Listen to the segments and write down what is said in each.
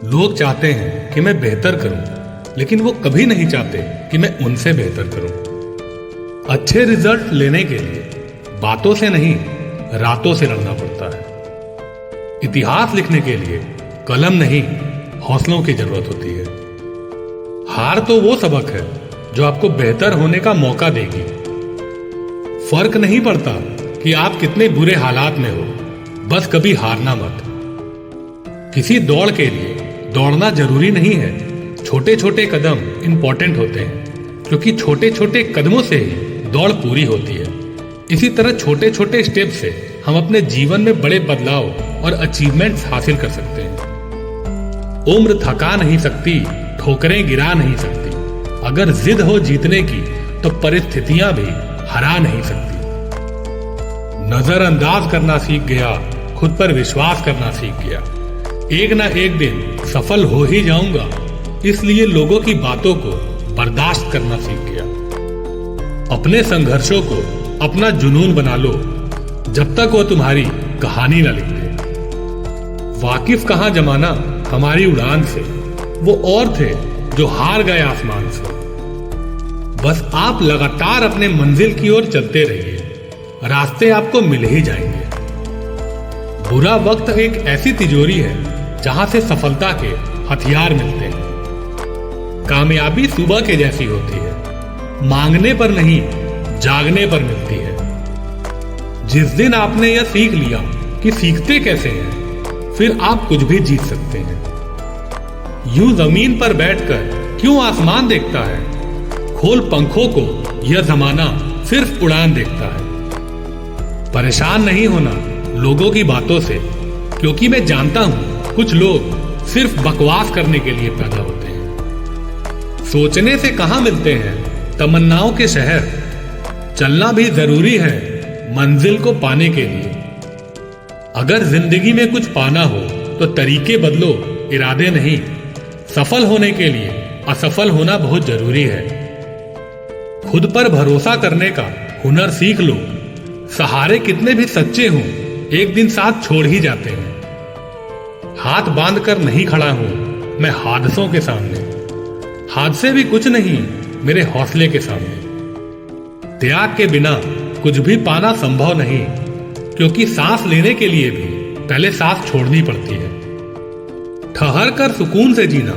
लोग चाहते हैं कि मैं बेहतर करूं, लेकिन वो कभी नहीं चाहते कि मैं उनसे बेहतर करूं। अच्छे रिजल्ट लेने के लिए बातों से नहीं, रातों से लड़ना पड़ता है। इतिहास लिखने के लिए कलम नहीं, हौसलों की जरूरत होती है। हार तो वो सबक है जो आपको बेहतर होने का मौका देगी। फर्क नहीं पड़ता कि आप कितने बुरे हालात में हो, बस कभी हारना मत। किसी दौड़ के लिए दौड़ना जरूरी नहीं है, छोटे छोटे कदम इंपॉर्टेंट होते हैं, क्योंकि छोटे छोटे कदमों से ही दौड़ पूरी होती है। इसी तरह छोटे छोटे स्टेप से हम अपने जीवन में बड़े बदलाव और अचीवमेंट्स हासिल कर सकते हैं। उम्र थका नहीं सकती, ठोकरें गिरा नहीं सकती। अगर जिद हो जीतने की तो परिस्थितियां भी हरा नहीं सकती। नजरअंदाज करना सीख गया, खुद पर विश्वास करना सीख गया। एक ना एक दिन सफल हो ही जाऊंगा, इसलिए लोगों की बातों को बर्दाश्त करना सीख गया। अपने संघर्षों को अपना जुनून बना लो, जब तक वो तुम्हारी कहानी ना लिख दे। वाकिफ कहां जमाना हमारी उड़ान से, वो और थे जो हार गए आसमान से। बस आप लगातार अपने मंजिल की ओर चलते रहिए, रास्ते आपको मिल ही जाएंगे। बुरा वक्त एक ऐसी तिजोरी है जहां से सफलता के हथियार मिलते हैं। कामयाबी सुबह के जैसी होती है, मांगने पर नहीं, जागने पर मिलती है। जिस दिन आपने यह सीख लिया कि सीखते कैसे हैं, फिर आप कुछ भी जीत सकते हैं। यूं जमीन पर बैठकर क्यों आसमान देखता है, खोल पंखों को, यह जमाना सिर्फ उड़ान देखता है। परेशान नहीं होना लोगों की बातों से, क्योंकि मैं जानता हूं कुछ लोग सिर्फ बकवास करने के लिए पैदा होते हैं। सोचने से कहां मिलते हैं तमन्नाओं के शहर, चलना भी जरूरी है मंजिल को पाने के लिए। अगर जिंदगी में कुछ पाना हो तो तरीके बदलो, इरादे नहीं। सफल होने के लिए असफल होना बहुत जरूरी है। खुद पर भरोसा करने का हुनर सीख लो। सहारे कितने भी सच्चे हों, एक दिन साथ छोड़ ही जाते हैं। हाथ बांध कर नहीं खड़ा हूं मैं हादसों के सामने, हादसे भी कुछ नहीं मेरे हौसले के सामने। त्याग के बिना कुछ भी पाना संभव नहीं, क्योंकि सांस लेने के लिए भी पहले सांस छोड़नी पड़ती है। ठहर कर सुकून से जीना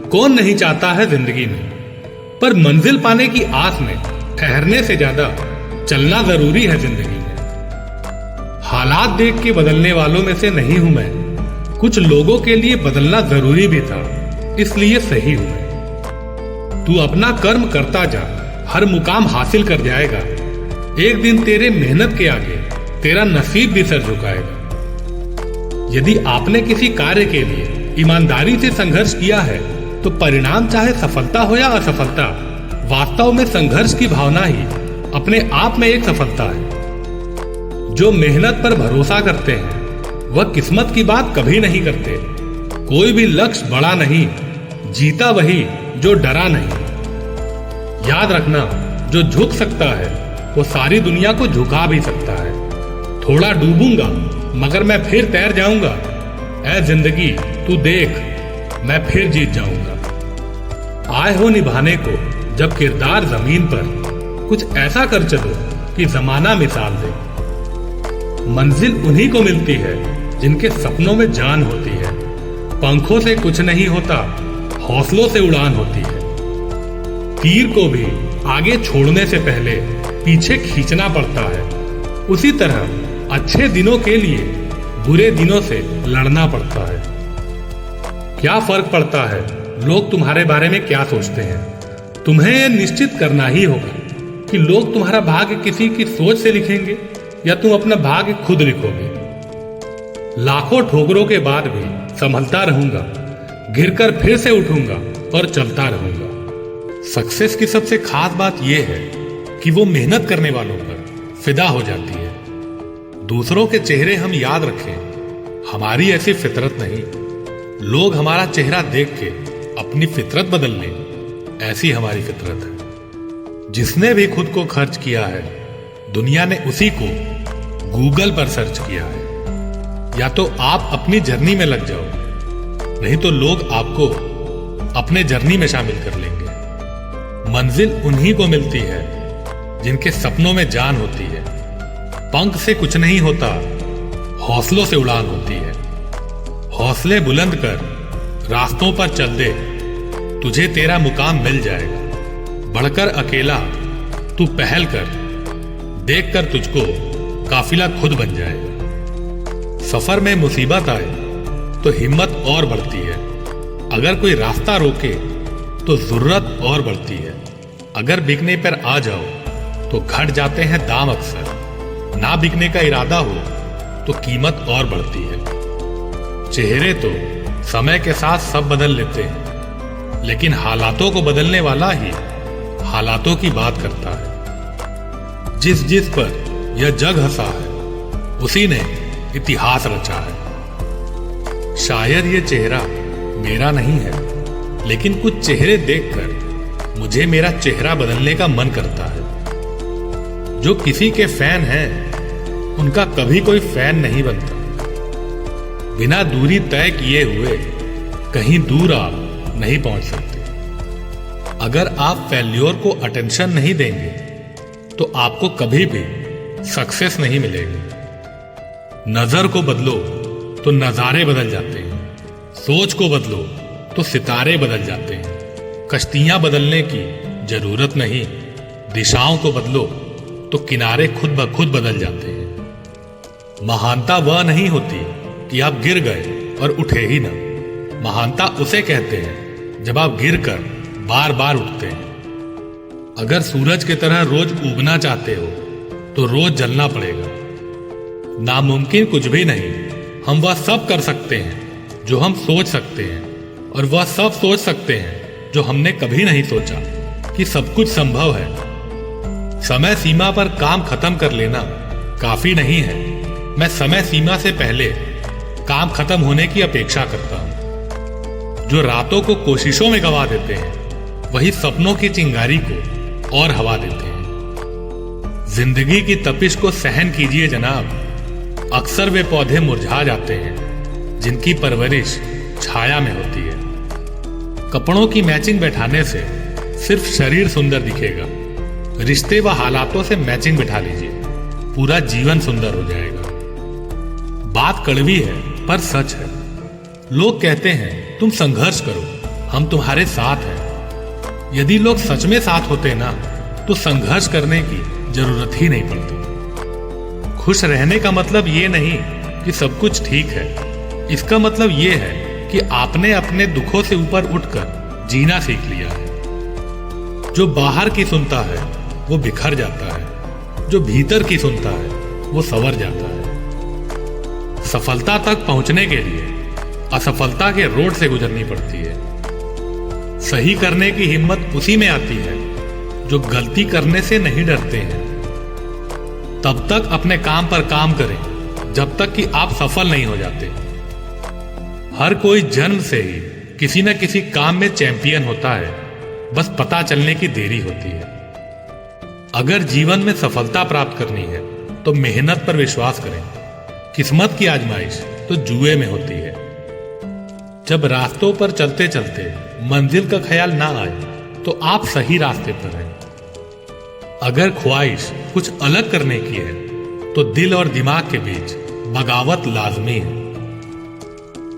कौन नहीं चाहता है जिंदगी में, पर मंजिल पाने की आस में ठहरने से ज्यादा चलना जरूरी है जिंदगी में। हालात देख के बदलने वालों में से नहीं हूं मैं, कुछ लोगों के लिए बदलना जरूरी भी था, इसलिए सही हूं मैं। तू अपना कर्म करता जा, हर मुकाम हासिल कर जाएगा। एक दिन तेरे मेहनत के आगे तेरा नसीब भी सर झुकाएगा। यदि आपने किसी कार्य के लिए ईमानदारी से संघर्ष किया है, तो परिणाम चाहे सफलता हो या असफलता, वास्तव में संघर्ष की भावना ही अपने आप में एक सफलता है। जो मेहनत पर भरोसा करते हैं वह किस्मत की बात कभी नहीं करते। कोई भी लक्ष्य बड़ा नहीं, जीता वही जो डरा नहीं। याद रखना, जो झुक सकता है वो सारी दुनिया को झुका भी सकता है। थोड़ा डूबूंगा मगर मैं फिर तैर जाऊंगा। ऐ जिंदगी तू देख, मैं फिर जीत जाऊंगा। आए हो निभाने को जब किरदार जमीन पर, कुछ ऐसा कर चलो कि जमाना मिसाल दे। मंजिल उन्हीं को मिलती है जिनके सपनों में जान होती है। पंखों से कुछ नहीं होता, हौसलों से उड़ान होती है। तीर को भी आगे छोड़ने से पहले पीछे खींचना पड़ता है। उसी तरह अच्छे दिनों के लिए बुरे दिनों से लड़ना पड़ता है। क्या फर्क पड़ता है लोग तुम्हारे बारे में क्या सोचते हैं? तुम्हें यह निश्चित करना ही होगा कि लोग तुम्हारा भाग्य किसी की सोच से लिखेंगे या तुम अपना भाग्य खुद लिखोगे। लाखों ठोकरों के बाद भी संभलता रहूंगा, गिरकर फिर से उठूंगा और चलता रहूंगा। सक्सेस की सबसे खास बात यह है कि वो मेहनत करने वालों पर फिदा हो जाती है। दूसरों के चेहरे हम याद रखें, हमारी ऐसी फितरत नहीं। लोग हमारा चेहरा देख के अपनी फितरत बदल लें, ऐसी हमारी फितरत है। जिसने भी खुद को खर्च किया है, दुनिया ने उसी को गूगल पर सर्च किया है। या तो आप अपनी जर्नी में लग जाओ नहीं तो लोग आपको अपने जर्नी में शामिल कर लेंगे। मंजिल उन्हीं को मिलती है जिनके सपनों में जान होती है। पंख से कुछ नहीं होता, हौसलों से उड़ान होती है। हौसले बुलंद कर रास्तों पर चल दे, तुझे तेरा मुकाम मिल जाएगा। बढ़कर अकेला तू पहल कर, देखकर तुझको काफिला खुद बन जाएगा। सफर में मुसीबत आए तो हिम्मत और बढ़ती है। अगर कोई रास्ता रोके तो जरूरत और बढ़ती है। अगर बिकने पर आ जाओ तो घट जाते हैं दाम अक्सर। ना बिकने का इरादा हो तो कीमत और बढ़ती है। चेहरे तो समय के साथ सब बदल लेते हैं, लेकिन हालातों को बदलने वाला ही हालातों की बात करता है। जिस जिस पर यह जग हंसा है, उसी ने इतिहास रचा है। शायद ये चेहरा मेरा नहीं है, लेकिन कुछ चेहरे देखकर मुझे मेरा चेहरा बदलने का मन करता है। जो किसी के फैन हैं, उनका कभी कोई फैन नहीं बनता। बिना दूरी तय किए हुए कहीं दूर आप नहीं पहुंच सकते। अगर आप फेल्योर को अटेंशन नहीं देंगे तो आपको कभी भी सक्सेस नहीं मिलेगी। नजर को बदलो तो नजारे बदल जाते हैं। सोच को बदलो तो सितारे बदल जाते हैं। कश्तियां बदलने की जरूरत नहीं, दिशाओं को बदलो तो किनारे खुद ब खुद बदल जाते हैं। महानता वह नहीं होती कि आप गिर गए और उठे ही ना। महानता उसे कहते हैं जब आप गिरकर बार बार उठते हैं। अगर सूरज की तरह रोज उगना चाहते हो तो रोज जलना पड़ेगा। नामुमकिन कुछ भी नहीं। हम वह सब कर सकते हैं जो हम सोच सकते हैं, और वह सब सोच सकते हैं जो हमने कभी नहीं सोचा कि सब कुछ संभव है। समय सीमा पर काम खत्म कर लेना काफी नहीं है। मैं समय सीमा से पहले काम खत्म होने की अपेक्षा करता हूं। जो रातों को कोशिशों में गवा देते हैं, वही सपनों की चिंगारी को और हवा देते हैं। जिंदगी की तपिश को सहन कीजिए जनाब। अक्सर वे पौधे मुरझा जाते हैं जिनकी परवरिश छाया में होती है। कपड़ों की मैचिंग बैठाने से सिर्फ शरीर सुंदर दिखेगा। रिश्ते व हालातों से मैचिंग बिठा लीजिए, पूरा जीवन सुंदर हो जाएगा। बात कड़वी है पर सच है। लोग कहते हैं तुम संघर्ष करो, हम तुम्हारे साथ हैं। यदि लोग सच में साथ होते ना तो संघर्ष करने की जरूरत ही नहीं पड़ती। खुश रहने का मतलब ये नहीं कि सब कुछ ठीक है। इसका मतलब ये है कि आपने अपने दुखों से ऊपर उठकर जीना सीख लिया है। जो बाहर की सुनता है वो बिखर जाता है, जो भीतर की सुनता है वो संवर जाता है। सफलता तक पहुंचने के लिए असफलता के रोड से गुजरनी पड़ती है। सही करने की हिम्मत उसी में आती है जो गलती करने से नहीं डरते हैं। तब तक अपने काम पर काम करें जब तक कि आप सफल नहीं हो जाते। हर कोई जन्म से ही किसी न किसी काम में चैंपियन होता है, बस पता चलने की देरी होती है। अगर जीवन में सफलता प्राप्त करनी है तो मेहनत पर विश्वास करें। किस्मत की आजमाइश तो जुए में होती है। जब रास्तों पर चलते चलते मंजिल का ख्याल ना आए तो आप सही रास्ते पर हैं। अगर ख्वाहिश कुछ अलग करने की है तो दिल और दिमाग के बीच बगावत लाजमी है।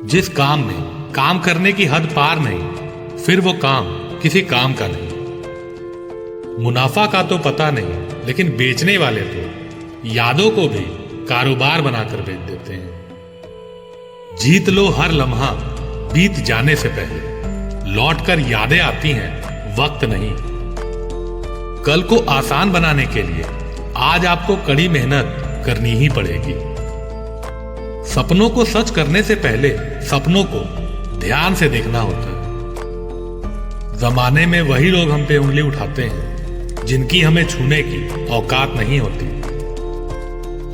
जिस काम में काम करने की हद पार नहीं, फिर वो काम किसी काम का नहीं। मुनाफा का तो पता नहीं, लेकिन बेचने वाले तो यादों को भी कारोबार बनाकर बेच देते हैं। जीत लो हर लम्हा बीत जाने से पहले। लौटकर यादें आती हैं, वक्त नहीं। कल को आसान बनाने के लिए आज आपको कड़ी मेहनत करनी ही पड़ेगी। सपनों को सच करने से पहले सपनों को ध्यान से देखना होता है। जमाने में वही लोग हम पे उंगली उठाते हैं जिनकी हमें छूने की औकात नहीं होती।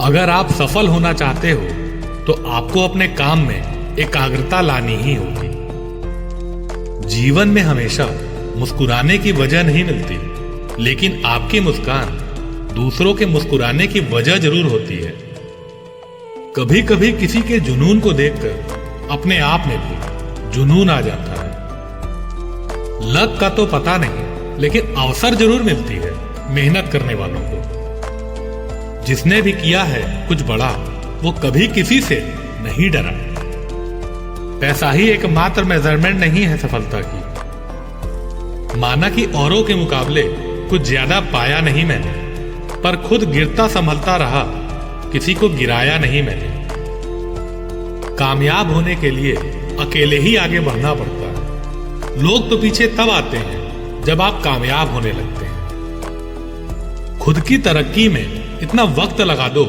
अगर आप सफल होना चाहते हो तो आपको अपने काम में एकाग्रता लानी ही होगी। जीवन में हमेशा मुस्कुराने की वजह नहीं मिलती, लेकिन आपकी मुस्कान दूसरों के मुस्कुराने की वजह जरूर होती है। कभी कभी किसी के जुनून को देखकर अपने आप में भी जुनून आ जाता है। लक का तो पता नहीं, लेकिन अवसर जरूर मिलती है मेहनत करने वालों को। जिसने भी किया है कुछ बड़ा, वो कभी किसी से नहीं डरा। पैसा ही एकमात्र मेजरमेंट नहीं है सफलता की। माना कि औरों के मुकाबले कुछ ज्यादा पाया नहीं मैंने, पर खुद गिरता संभलता रहा, किसी को गिराया नहीं मैंने। कामयाब होने के लिए अकेले ही आगे बढ़ना पड़ता है। लोग तो पीछे तब आते हैं जब आप कामयाब होने लगते हैं। खुद की तरक्की में इतना वक्त लगा दो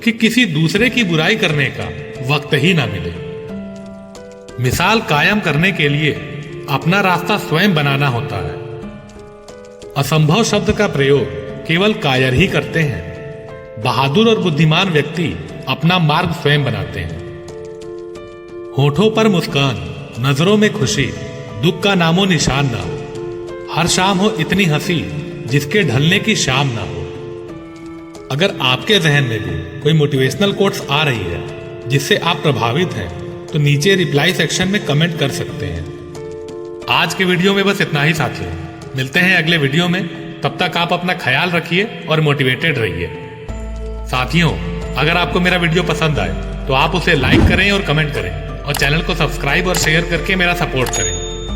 कि किसी दूसरे की बुराई करने का वक्त ही ना मिले। मिसाल कायम करने के लिए अपना रास्ता स्वयं बनाना होता है। असंभव शब्द का प्रयोग केवल कायर ही करते हैं। बहादुर और बुद्धिमान व्यक्ति अपना मार्ग स्वयं बनाते हैं। होठों पर मुस्कान, नजरों में खुशी, दुख का नामो निशान ना हो। हर शाम हो इतनी हंसी जिसके ढलने की शाम ना हो। अगर आपके जहन में भी कोई मोटिवेशनल कोट्स आ रही है जिससे आप प्रभावित हैं, तो नीचे रिप्लाई सेक्शन में कमेंट कर सकते हैं। आज के वीडियो में बस इतना ही साथियों। मिलते हैं अगले वीडियो में। तब तक आप अपना ख्याल रखिए और मोटिवेटेड रहिए। साथियों, अगर आपको मेरा वीडियो पसंद आए तो आप उसे लाइक करें और कमेंट करें, और चैनल को सब्सक्राइब और शेयर करके मेरा सपोर्ट करें।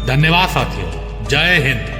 धन्यवाद साथियों। जय हिंद।